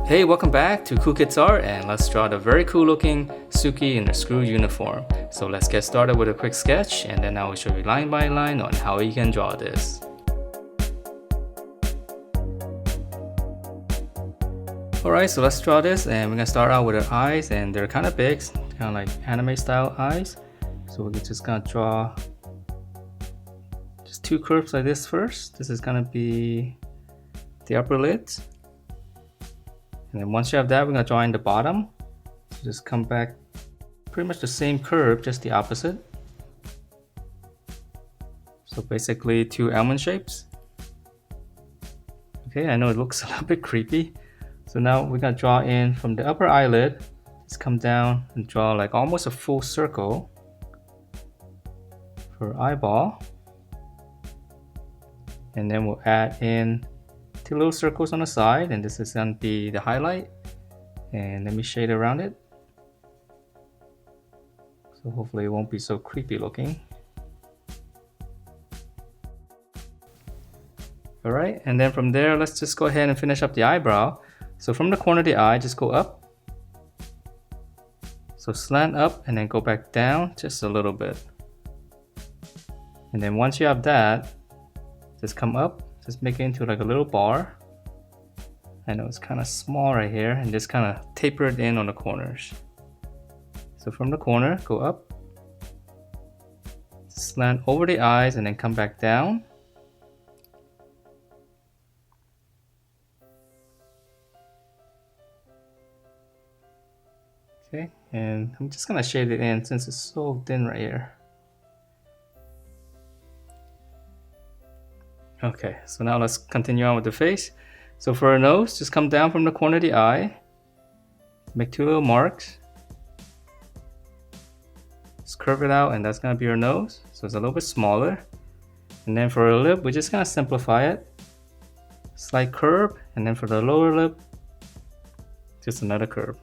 Hey, welcome back to Cool Kids Art, and let's draw the very cool looking Tsuki in a screw uniform. So let's get started with a quick sketch, and then I will show you line by line on how you can draw this. Alright, so let's draw this, and we're gonna start out with our eyes, and they're kind of big, kind of like anime style eyes. So we're just gonna draw just two curves like this first. This is gonna be the upper lid. And then once you have that, we're gonna draw in the bottom. So just come back, pretty much the same curve, just the opposite. So basically two almond shapes. Okay, I know it looks a little bit creepy. So now we're gonna draw in from the upper eyelid. Just come down and draw like almost a full circle for eyeball. And then we'll add in two little circles on the side, and this is going to be the highlight, and let me shade around it so hopefully it won't be so creepy looking. Alright, and then from there let's just go ahead and finish up the eyebrow. So from the corner of the eye, just go up, so slant up and then go back down just a little bit, and then once you have that, just come up, just make it into like a little bar. I know it's kind of small right here, and just kind of taper it in on the corners. So from the corner, go up, slant over the eyes, and then come back down. Okay, and I'm just gonna shade it in since it's so thin right here. Okay, so now let's continue on with the face. So for our nose, just come down from the corner of the eye, make two little marks, just curve it out, and that's gonna be our nose. So it's a little bit smaller. And then for our lip, we're just gonna simplify it. Slight curve, and then for the lower lip, just another curve.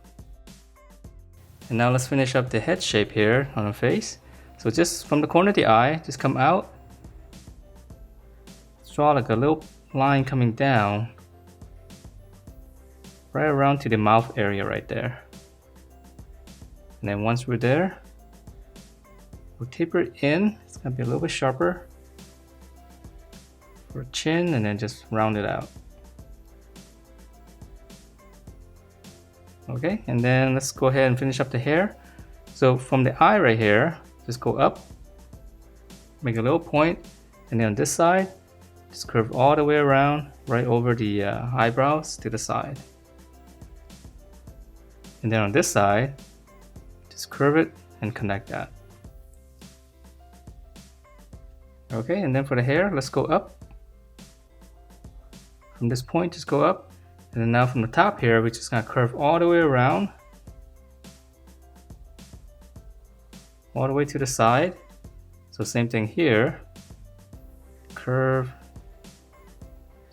And now let's finish up the head shape here on our face. So just from the corner of the eye, just come out, draw like a little line coming down right around to the mouth area right there. And then once we're there, we'll taper it in. It's gonna be a little bit sharper for chin, and then just round it out. Okay, and then let's go ahead and finish up the hair. So from the eye right here, just go up, make a little point, and then on this side, just curve all the way around, right over the eyebrows to the side. And then on this side, just curve it and connect that. Okay, and then for the hair, let's go up. From this point, just go up. And then now from the top here, we're just gonna curve all the way around, all the way to the side. So same thing here, curve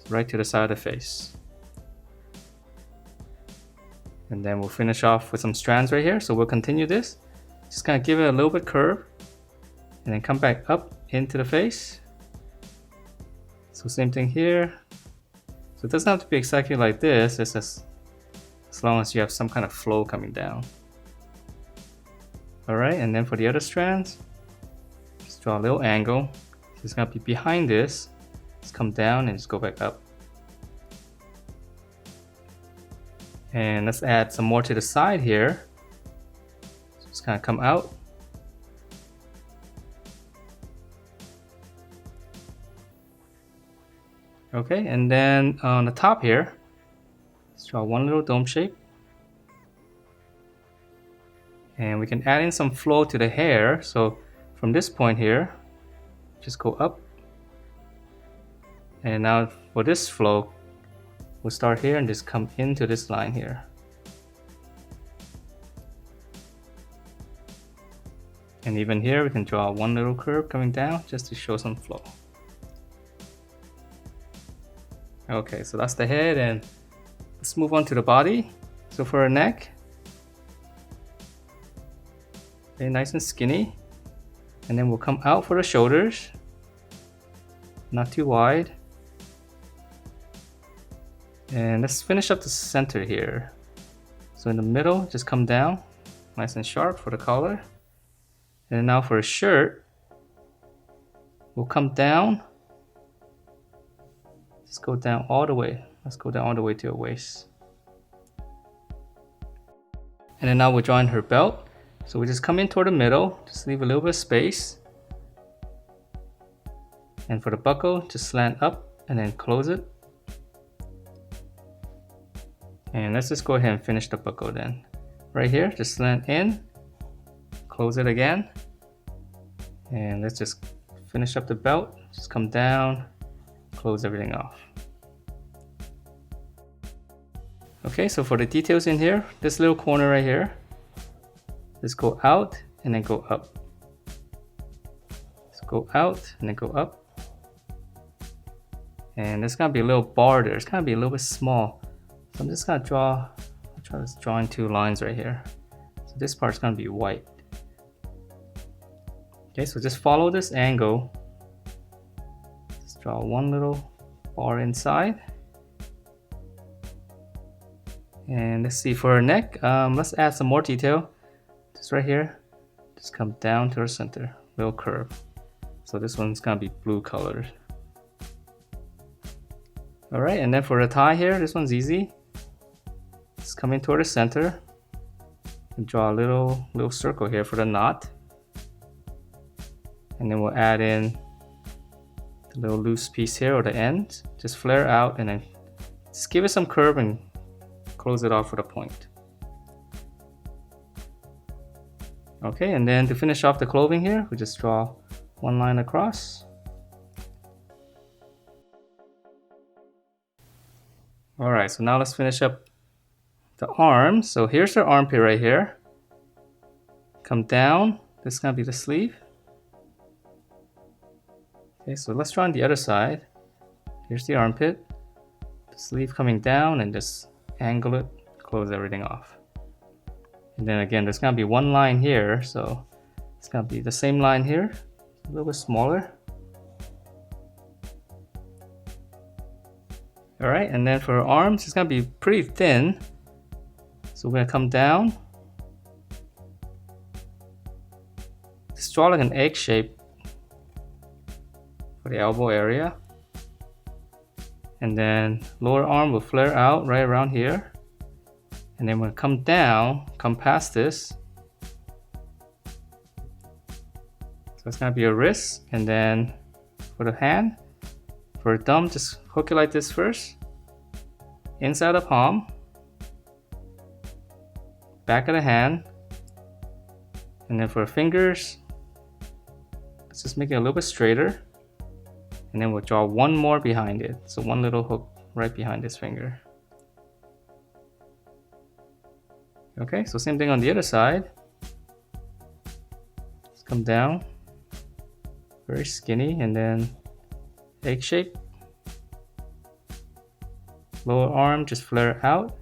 right to the side of the face. And then we'll finish off with some strands right here. So we'll continue this. Just gonna give it a little bit curve, and then come back up into the face. So same thing here. So it doesn't have to be exactly like this, it's just as long as you have some kind of flow coming down. Alright, and then for the other strands, just draw a little angle. So it's gonna be behind this. Just come down and just go back up. And let's add some more to the side here. So just kind of come out. Okay, and then on the top here, let's draw one little dome shape. And we can add in some flow to the hair. So from this point here, just go up. And now for this flow, we'll start here and just come into this line here. And even here, we can draw one little curve coming down just to show some flow. Okay, so that's the head, and let's move on to the body. So for our neck, very nice and skinny. And then we'll come out for the shoulders, not too wide. And let's finish up the center here. So in the middle, just come down, nice and sharp for the collar. And now for a shirt, we'll come down. Just go down all the way. Let's go down all the way to her waist. And then now we're drawing her belt. So we just come in toward the middle, just leave a little bit of space. And for the buckle, just slant up and then close it. And let's just go ahead and finish the buckle then. Right here, just slant in, close it again. And let's just finish up the belt. Just come down, close everything off. Okay, so for the details in here, this little corner right here, just go out and then go up. Just go out and then go up. And there's gonna be a little bar there. It's gonna be a little bit small. So I'm just gonna try to draw in 2 lines right here. So this part's gonna be white. Okay, so just follow this angle. Just draw one little bar inside. And let's see for her neck. Let's add some more detail. Just right here, just come down to her center, little curve. So this one's gonna be blue colored. All right, and then for the tie here, this one's easy. Just come in toward the center and draw a little circle here for the knot. And then we'll add in the little loose piece here or the end. Just flare out and then just give it some curve and close it off with a point. Okay, and then to finish off the clothing here, we just draw 1 line across. Alright, so now let's finish up the arm. So here's her armpit right here. Come down, this is gonna be the sleeve. Okay, so let's draw on the other side. Here's the armpit, the sleeve coming down, and just angle it, close everything off. And then again, there's gonna be 1 line here, so it's gonna be the same line here, a little bit smaller. All right, and then for her arms, it's gonna be pretty thin. So we're gonna come down. Just draw like an egg shape for the elbow area. And then lower arm will flare out right around here. And then we're gonna come down, come past this. So it's gonna be a wrist, and then for the hand, for a thumb, just hook it like this first. Inside the palm, back of the hand, and then for fingers, let's just make it a little bit straighter. And then we'll draw 1 more behind it. So 1 little hook right behind this finger. Okay, so same thing on the other side. Just come down, very skinny, and then egg shape. Lower arm, just flare out.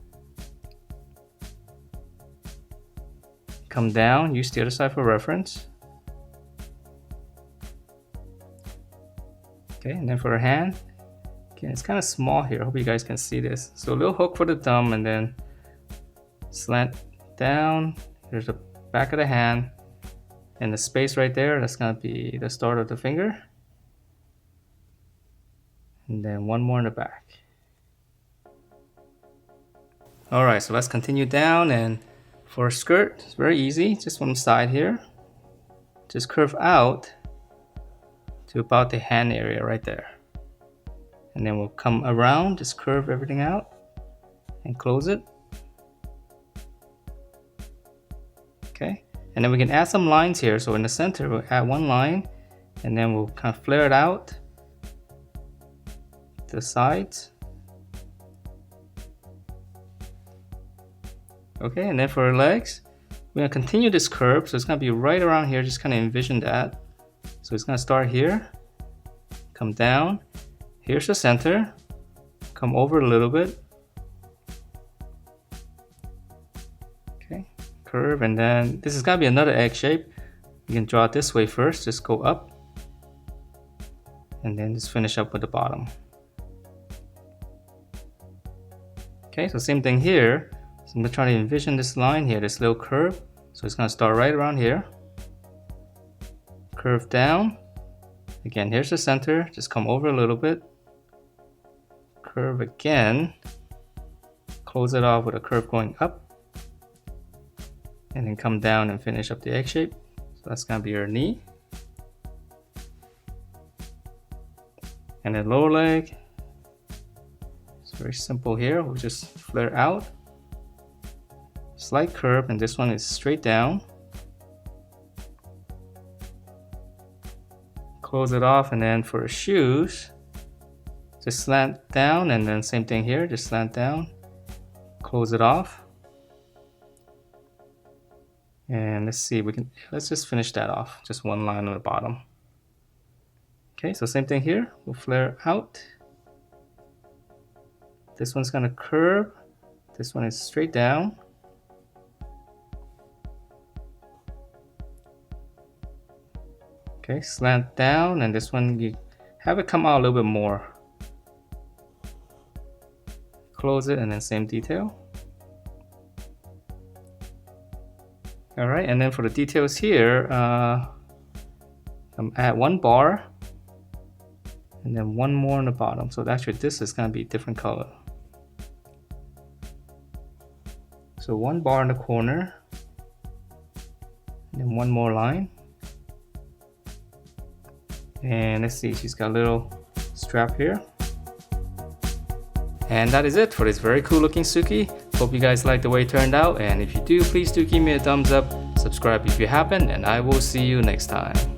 Come down, use the other side for reference. Okay, and then for her hand, okay, it's kind of small here. I hope you guys can see this. So a little hook for the thumb, and then slant down. Here's the back of the hand, and the space right there, that's gonna be the start of the finger. And then 1 more in the back. Alright, so let's continue down, and for a skirt, it's very easy, just one side here. Just curve out to about the hand area right there. And then we'll come around, just curve everything out and close it. Okay, and then we can add some lines here. So in the center, we'll add 1 line, and then we'll kind of flare it out to the sides. Okay, and then for our legs, we're gonna continue this curve, so it's gonna be right around here. Just kind of envision that. So it's gonna start here, come down. Here's the center, come over a little bit. Okay, curve, and then this is gonna be another egg shape. You can draw it this way first, just go up, and then just finish up with the bottom. Okay, so same thing here. So I'm gonna try to envision this line here, this little curve. So it's gonna start right around here. Curve down. Again, here's the center. Just come over a little bit. Curve again. Close it off with a curve going up. And then come down and finish up the egg shape. So that's gonna be your knee. And then lower leg. It's very simple here. We'll just flare out. Slight curve, and this one is straight down. Close it off, and then for the shoes, just slant down, and then same thing here, just slant down. Close it off. And let's see, let's just finish that off. Just one line on the bottom. Okay, so same thing here. We'll flare out. This one's gonna curve. This one is straight down. Okay, slant down, and this one you have it come out a little bit more. Close it, and then same detail. All right, and then for the details here, I'm at one bar, and then one more on the bottom. So actually this is gonna be a different color. So one bar in the corner, and then one more line. And let's see, she's got a little strap here. And that is it for this very cool looking Tsuki. Hope you guys like the way it turned out, and if you do, please do give me a thumbs up, subscribe if you haven't, and I will see you next time.